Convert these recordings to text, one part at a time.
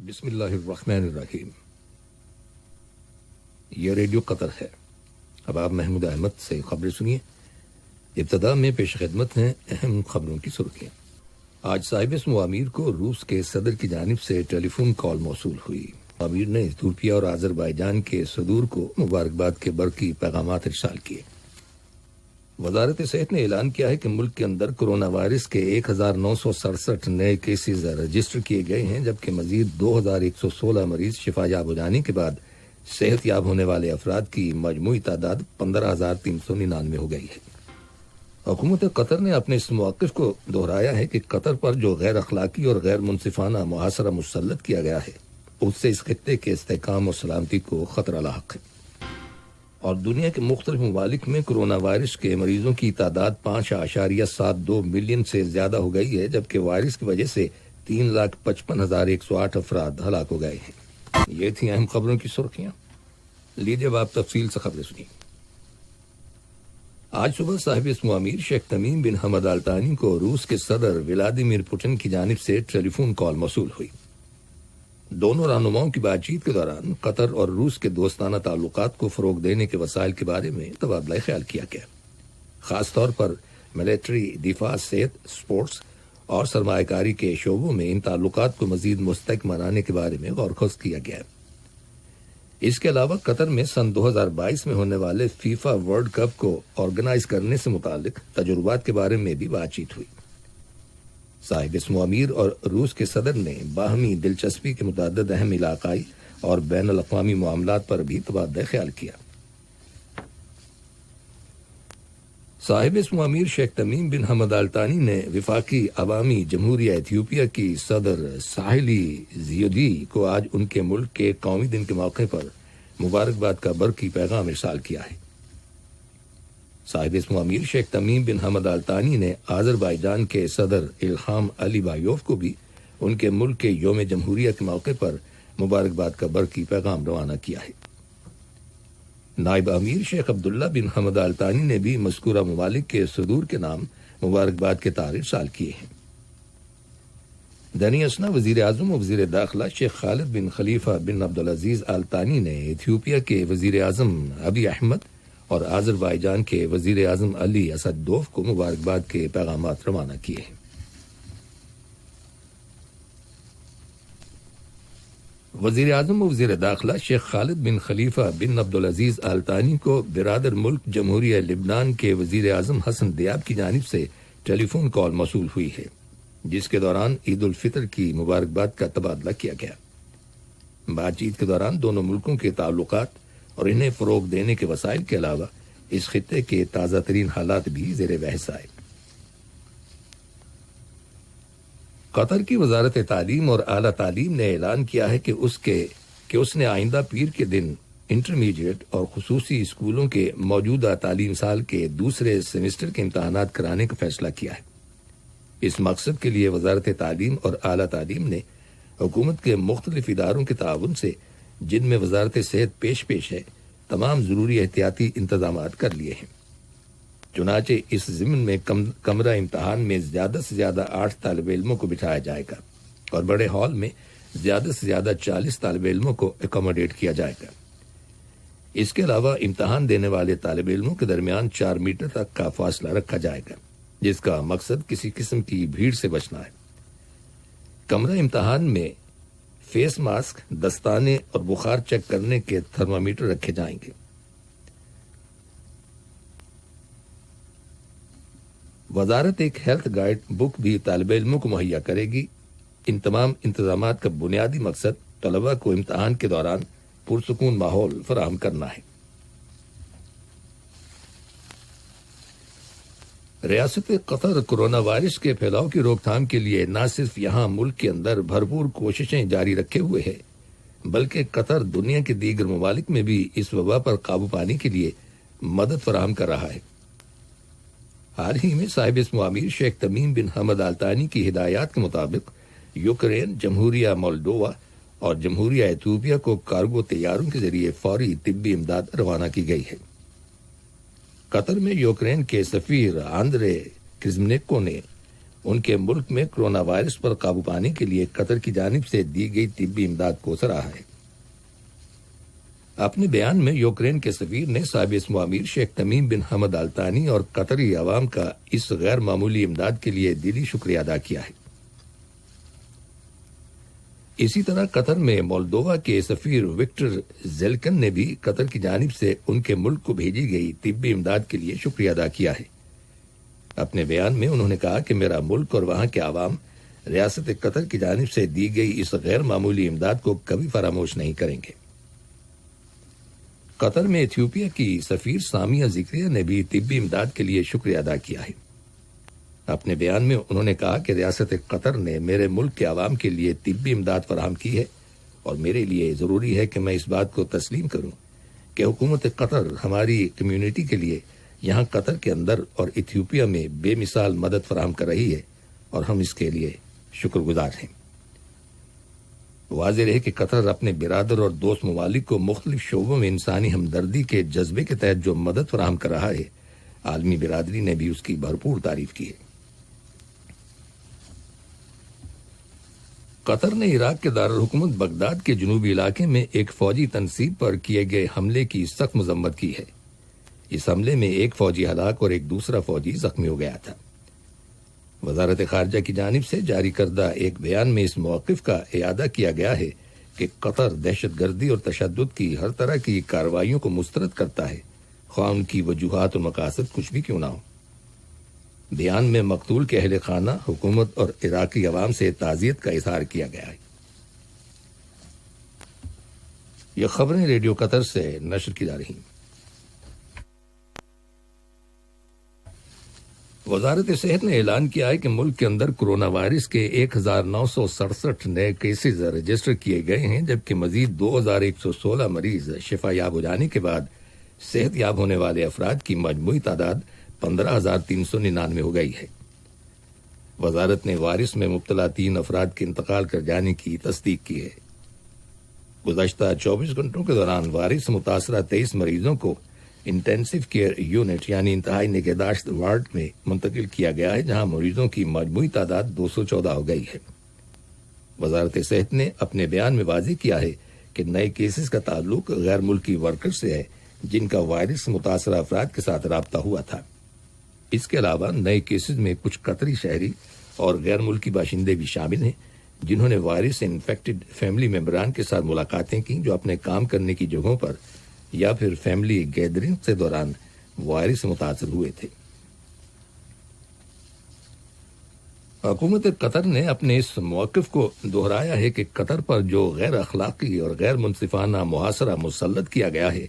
بسم اللہ الرحمن الرحیم۔ یہ ریڈیو قطر ہے۔ اب آپ محمود احمد سے خبریں سنیے۔ ابتدا میں پیش خدمت ہیں اہم خبروں کی سرخیاں۔ آج صاحب موامیر کو روس کے صدر کی جانب سے ٹیلی فون کال موصول ہوئی۔ موامیر نے ایتھوپیا اور آذربائیجان کے صدور کو مبارکباد کے برقی پیغامات ارسال کیے۔ وزارت صحت نے اعلان کیا ہے کہ ملک کے اندر کرونا وائرس کے 1967 نئے کیسز رجسٹر کیے گئے ہیں، جبکہ مزید 2116 مریض شفا یاب ہو جانے کے بعد صحت یاب ہونے والے افراد کی مجموعی تعداد 15399 ہو گئی ہے۔ حکومت قطر نے اپنے اس موقف کو دہرایا ہے کہ قطر پر جو غیر اخلاقی اور غیر منصفانہ محاصرہ مسلط کیا گیا ہے، اس سے اس خطے کے استحکام اور سلامتی کو خطرہ لاحق ہے۔ اور دنیا کے مختلف ممالک میں کرونا وائرس کے مریضوں کی تعداد 5.72 ملین سے زیادہ ہو گئی ہے، جبکہ وائرس کی وجہ سے 3,55,108 افراد ہلاک ہو گئے ہیں۔ یہ تھیں اہم خبروں کی سرخیاں۔ لیجیے اب آپ تفصیل سے خبریں سنیے۔ آج صبح صاحب موامیر شیخ تمیم بن حمد آل ثانی کو روس کے صدر ولادیمیر پوٹن کی جانب سے ٹیلی فون کال موصول ہوئی۔ دونوں رہنماؤں کی بات چیت کے دوران قطر اور روس کے دوستانہ تعلقات کو فروغ دینے کے وسائل کے بارے میں تبادلہ خیال کیا گیا۔ خاص طور پر ملٹری، دفاع، صحت، سپورٹس اور سرمایہ کاری کے شعبوں میں ان تعلقات کو مزید مستحکم بنانے کے بارے میں غور و خوض کیا گیا۔ اس کے علاوہ قطر میں سن 2022 میں ہونے والے فیفا ورلڈ کپ کو آرگنائز کرنے سے متعلق تجربات کے بارے میں بھی بات چیت ہوئی۔ صاحب موامیر اور روس کے صدر نے باہمی دلچسپی کے متعدد اہم علاقائی اور بین الاقوامی معاملات پر بھی تبادلہ خیال کیا۔ صاحب موامیر شیخ تمیم بن حمد آل ثانی نے وفاقی عوامی جمہوریہ ایتھوپیا کی صدر ساحلی زیودی کو آج ان کے ملک کے قومی دن کے موقع پر مبارکباد کا برقی پیغام ارسال کیا ہے۔ صاحب موامیر شیخ تمیم بن حمد آل ثانی نے آذربائیجان کے صدر الہام علیبایوف کو بھی ان کے ملک کے یوم جمہوریہ کے موقع پر مبارکباد کا برقی پیغام روانہ کیا ہے۔ نائب امیر شیخ عبداللہ بن حمد آل ثانی نے بھی مذکورہ ممالک کے صدور کے نام مبارکباد کے تار ارسال کیے ہیں۔ دینی اسنا وزیر اعظم و وزیر داخلہ شیخ خالد بن خلیفہ بن عبدالعزیز آل ثانی نے ایتھوپیا کے وزیر اعظم ابی احمد اور آذربائیجان کے وزیر اعظم علی اسدوف کو مبارکباد کے پیغامات روانہ کیے ہیں۔ وزیر اعظم و وزیر داخلہ شیخ خالد بن خلیفہ بن عبدالعزیز آل ثانی کو برادر ملک جمہوریہ لبنان کے وزیر اعظم حسن دیاب کی جانب سے ٹیلی فون کال موصول ہوئی ہے، جس کے دوران عید الفطر کی مبارکباد کا تبادلہ کیا گیا۔ بات چیت کے دوران دونوں ملکوں کے تعلقات اور انہیں فروغ دینے کے وسائل کے علاوہ اس خطے کے تازہ ترین حالات بھی زیر بحث آئے۔ قطر کی وزارت تعلیم اور اعلیٰ تعلیم نے اعلان کیا ہے کہ اس نے آئندہ پیر کے دن انٹرمیڈیٹ اور خصوصی اسکولوں کے موجودہ تعلیم سال کے دوسرے سیمسٹر کے امتحانات کرانے کا فیصلہ کیا ہے۔ اس مقصد کے لیے وزارت تعلیم اور اعلیٰ تعلیم نے حکومت کے مختلف اداروں کے تعاون سے، جن میں وزارت صحت پیش ہے، تمام ضروری احتیاطی انتظامات کر لیے ہیں۔ چنانچہ اس ضمن میں کمرہ امتحان میں زیادہ سے زیادہ 8 طالب علموں کو بٹھایا جائے گا اور بڑے ہال میں زیادہ سے زیادہ 40 طالب علموں کو اکوموڈیٹ کیا جائے گا۔ اس کے علاوہ امتحان دینے والے طالب علموں کے درمیان 4 میٹر تک کا فاصلہ رکھا جائے گا، جس کا مقصد کسی قسم کی بھیڑ سے بچنا ہے۔ کمرہ امتحان میں فیس ماسک، دستانے اور بخار چیک کرنے کے تھرمامیٹر رکھے جائیں گے۔ وزارت ایک ہیلتھ گائیڈ بک بھی طالب علموں کو مہیا کرے گی۔ ان تمام انتظامات کا بنیادی مقصد طلباء کو امتحان کے دوران پرسکون ماحول فراہم کرنا ہے۔ ریاست قطر کرونا وائرس کے پھیلاؤ کی روک تھام کے لیے نہ صرف یہاں ملک کے اندر بھرپور کوششیں جاری رکھے ہوئے ہے، بلکہ قطر دنیا کے دیگر ممالک میں بھی اس وبا پر قابو پانے کے لیے مدد فراہم کر رہا ہے۔ حال ہی میں صاحب موامیر شیخ تمیم بن حمد آل ثانی کی ہدایات کے مطابق یوکرین، جمہوریہ مولڈووا اور جمہوریہ ایتھوپیا کو کارگو طیاروں کے ذریعے فوری طبی امداد روانہ کی گئی ہے۔ قطر میں یوکرین کے سفیر آندرے کرزمنیکو نے ان کے ملک میں کرونا وائرس پر قابو پانے کے لیے قطر کی جانب سے دی گئی طبی امداد کو سراہا ہے۔ اپنے بیان میں یوکرین کے سفیر نے صاحب اسم و امیر شیخ تمیم بن حمد آل ثانی اور قطری عوام کا اس غیر معمولی امداد کے لیے دلی شکریہ ادا کیا ہے۔ اسی طرح قطر میں مولدووا کے سفیر وکٹر زیلکن نے بھی قطر کی جانب سے ان کے ملک کو بھیجی گئی طبی امداد کے لیے شکریہ ادا کیا ہے۔ اپنے بیان میں انہوں نے کہا کہ میرا ملک اور وہاں کے عوام ریاست قطر کی جانب سے دی گئی اس غیر معمولی امداد کو کبھی فراموش نہیں کریں گے۔ قطر میں ایتھیوپیا کی سفیر سامیہ ذکریہ نے بھی طبی امداد کے لیے شکریہ ادا کیا ہے۔ اپنے بیان میں انہوں نے کہا کہ ریاست قطر نے میرے ملک کے عوام کے لیے طبی امداد فراہم کی ہے اور میرے لیے ضروری ہے کہ میں اس بات کو تسلیم کروں کہ حکومت قطر ہماری کمیونٹی کے لیے یہاں قطر کے اندر اور ایتھیوپیا میں بے مثال مدد فراہم کر رہی ہے اور ہم اس کے لیے شکر گزار ہیں۔ واضح رہے کہ قطر اپنے برادر اور دوست ممالک کو مختلف شعبوں میں انسانی ہمدردی کے جذبے کے تحت جو مدد فراہم کر رہا ہے، عالمی برادری نے بھی اس کی بھرپور تعریف کی ہے۔ قطر نے عراق کے دارالحکومت بغداد کے جنوبی علاقے میں ایک فوجی تنصیب پر کیے گئے حملے کی سخت مذمت کی ہے۔ اس حملے میں ایک فوجی ہلاک اور ایک دوسرا فوجی زخمی ہو گیا تھا۔ وزارت خارجہ کی جانب سے جاری کردہ ایک بیان میں اس موقف کا اعادہ کیا گیا ہے کہ قطر دہشت گردی اور تشدد کی ہر طرح کی کارروائیوں کو مسترد کرتا ہے، خواہ ان کی وجوہات اور مقاصد کچھ بھی کیوں نہ ہو۔ بیان میں مقتول کے اہل خانہ، حکومت اور عراقی عوام سے تعزیت کا اظہار کیا گیا ہے۔ یہ خبریں ریڈیو قطر سے نشر کی جا رہی ہیں۔ وزارت صحت نے اعلان کیا ہے کہ ملک کے اندر کرونا وائرس کے 1967 نئے کیسز رجسٹر کیے گئے ہیں، جبکہ مزید 2116 مریض شفا یاب ہو جانے کے بعد صحت یاب ہونے والے افراد کی مجموعی تعداد 15,399 ہو گئی ہے۔ وزارت نے وائرس میں مبتلا 3 افراد کے انتقال کر جانے کی تصدیق کی ہے۔ گزشتہ 24 گھنٹوں کے دوران وائرس سے متاثرہ 23 مریضوں کو انٹینسو کیئر یونٹ یعنی انتہائی نگہداشت وارڈ میں منتقل کیا گیا ہے، جہاں مریضوں کی مجموعی تعداد 214 ہو گئی ہے۔ وزارت صحت نے اپنے بیان میں واضح کیا ہے کہ نئے کیسز کا تعلق غیر ملکی ورکر سے ہے جن کا وائرس سے متاثرہ افراد کے ساتھ رابطہ ہوا تھا۔ اس کے علاوہ نئے کیسز میں کچھ قطری شہری اور غیر ملکی باشندے بھی شامل ہیں جنہوں نے وائرس سے انفیکٹڈ فیملی ممبران کے ساتھ ملاقاتیں کی، جو اپنے کام کرنے کی جگہوں پر یا پھر فیملی گیدرنگ کے دوران وائرس سے متاثر ہوئے تھے۔ حکومت قطر نے اپنے اس موقف کو دہرایا ہے کہ قطر پر جو غیر اخلاقی اور غیر منصفانہ محاصرہ مسلط کیا گیا ہے،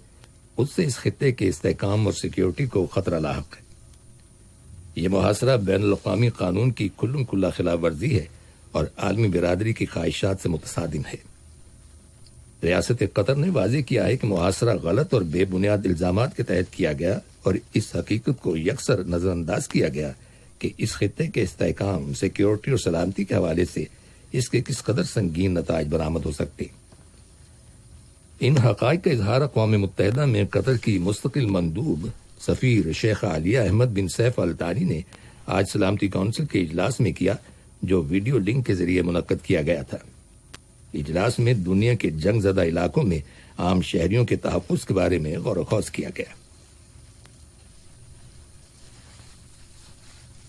اس سے اس خطے کے استحکام اور سیکیورٹی کو خطرہ لاحق ہے۔ یہ محاصرہ بین الاقوامی قانون کی کھلم کھلا خلاف ورزی ہے اور عالمی برادری کی خواہشات سے متصادم ہے۔ ریاست قطر نے واضح کیا ہے کہ محاصرہ غلط اور بے بنیاد الزامات کے تحت کیا گیا اور اس حقیقت کو یکسر نظر انداز کیا گیا کہ اس خطے کے استحکام، سیکیورٹی اور سلامتی کے حوالے سے اس کے کس قدر سنگین نتائج برآمد ہو سکتے۔ ان حقائق کا اظہار اقوام متحدہ میں قطر کی مستقل مندوب سفیر شیخ عالیہ احمد بن سیف آل ثانی نے آج سلامتی کونسل کے اجلاس میں کیا، جو ویڈیو لنک کے ذریعے منعقد کیا گیا تھا۔ اجلاس میں دنیا کے جنگ زدہ علاقوں میں عام شہریوں کے تحفظ کے بارے میں غور و خوض کیا گیا۔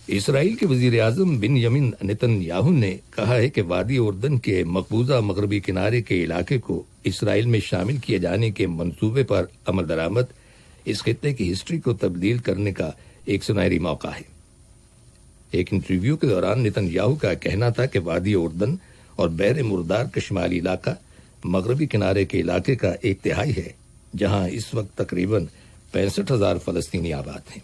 اسرائیل کے وزیر اعظم بنیامین نیتن یاہو نے کہا ہے کہ وادی اردن کے مقبوضہ مغربی کنارے کے علاقے کو اسرائیل میں شامل کیے جانے کے منصوبے پر عمل درآمد اس خطے کی ہسٹری کو تبدیل کرنے کا ایک سنہری موقع ہے۔ ایک انٹرویو کے دوران نیتن یاہو کا کہنا تھا کہ وادی اردن اور بحر مردار کا شمالی علاقہ مغربی کنارے کے علاقے کا 1/3 ہے، جہاں اس وقت تقریباً 65,000 فلسطینی آباد ہیں۔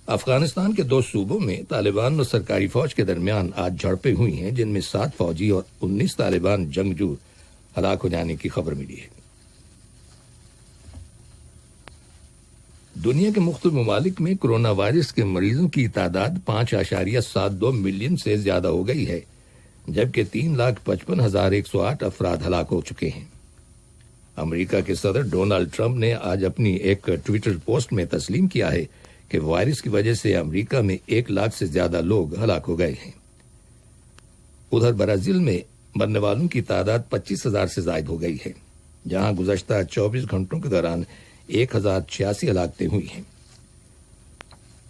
افغانستان کے 2 صوبوں میں طالبان اور سرکاری فوج کے درمیان آج جھڑپیں ہوئی ہیں، جن میں 7 فوجی اور 19 طالبان جنگجو ہلاک ہو جانے کی خبر ملی ہے۔ دنیا کے مختلف ممالک میں کرونا وائرس کے مریضوں کی تعداد 5.72 ملین سے زیادہ ہو گئی ہے، جبکہ 3,55,108 افراد ہلاک ہو چکے ہیں۔ امریکہ کے صدر ڈونلڈ ٹرمپ نے آج اپنی ایک ٹویٹر پوسٹ میں تسلیم کیا ہے کہ وائرس کی وجہ سے امریکہ میں 1 لاکھ سے زیادہ لوگ ہلاک ہو گئے ہیں۔ ادھر برازیل میں مرنے والوں کی تعداد 25,000 سے زائد ہو گئی ہے، جہاں گزشتہ 24 گھنٹوں کے دوران 1,086 ہلاکتیں ہوئی ہیں۔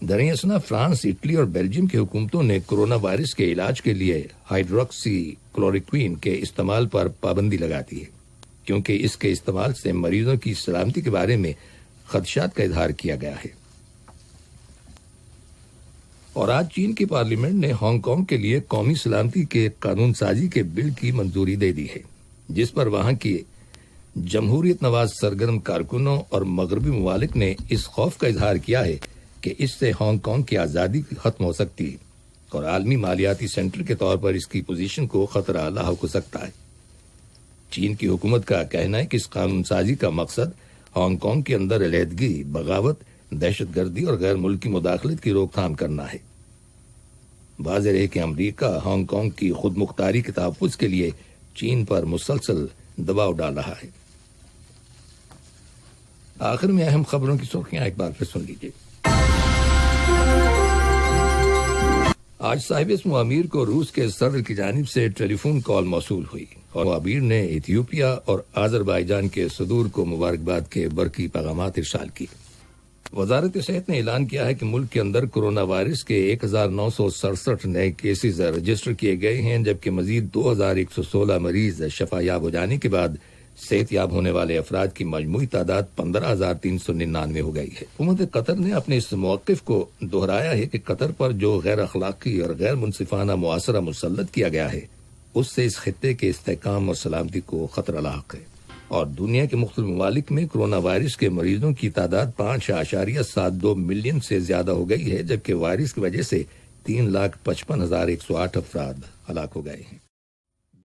دریں اثنا فرانس، اٹلی اور بیلجیم کی حکومتوں نے کورونا وائرس کے علاج کے لیے ہائیڈروکسی کلوروکوین کے استعمال پر پابندی لگا دی ہے، کیونکہ اس کے استعمال سے مریضوں کی سلامتی کے بارے میں خدشات کا اظہار کیا گیا ہے۔ اور آج چین کی پارلیمنٹ نے ہانگ کانگ کے لیے قومی سلامتی کے قانون سازی کے بل کی منظوری دے دی ہے، جس پر وہاں کی جمہوریت نواز سرگرم کارکنوں اور مغربی ممالک نے اس خوف کا اظہار کیا ہے کہ اس سے ہانگ کانگ کی آزادی ختم ہو سکتی ہے اور عالمی مالیاتی سینٹر کے طور پر اس کی پوزیشن کو خطرہ لاحق ہو سکتا ہے۔ چین کی حکومت کا کہنا ہے کہ اس قانون سازی کا مقصد ہانگ کانگ کے اندر علیحدگی، بغاوت، دہشت گردی اور غیر ملکی مداخلت کی روک تھام کرنا ہے۔ واضح ہے کہ امریکہ ہانگ کانگ کی خود مختاری کے تحفظ کے لیے چین پر مسلسل دباؤ ڈال رہا ہے۔ آخر میں اہم خبروں کی سرخیاں ایک بار پھر سن لیجیے۔ آج صاحب اسم امیر کو روس کے صدر کی جانب سے ٹیلی فون کال موصول ہوئی اور امیر نے ایتھیوپیا اور آذربائیجان کے صدور کو مبارکباد کے برقی پیغامات ارسال کی۔ وزارت صحت نے اعلان کیا ہے کہ ملک کے اندر کورونا وائرس کے 1,967 نئے کیسز رجسٹر کیے گئے ہیں، جبکہ مزید 2,116 مریض شفا یاب ہو جانے کے بعد صحت یاب ہونے والے افراد کی مجموعی تعداد 15,399 ہو گئی ہے۔ حکومت قطر نے اپنے اس موقف کو دہرایا ہے کہ قطر پر جو غیر اخلاقی اور غیر منصفانہ محاصرہ مسلط کیا گیا ہے، اس سے اس خطے کے استحکام اور سلامتی کو خطرہ لاحق ہے، اور دنیا کے مختلف ممالک میں کورونا وائرس کے مریضوں کی تعداد 5.72 ملین سے زیادہ ہو گئی ہے، جبکہ وائرس کی وجہ سے 3,55,108 افراد ہلاک ہو گئے ہیں۔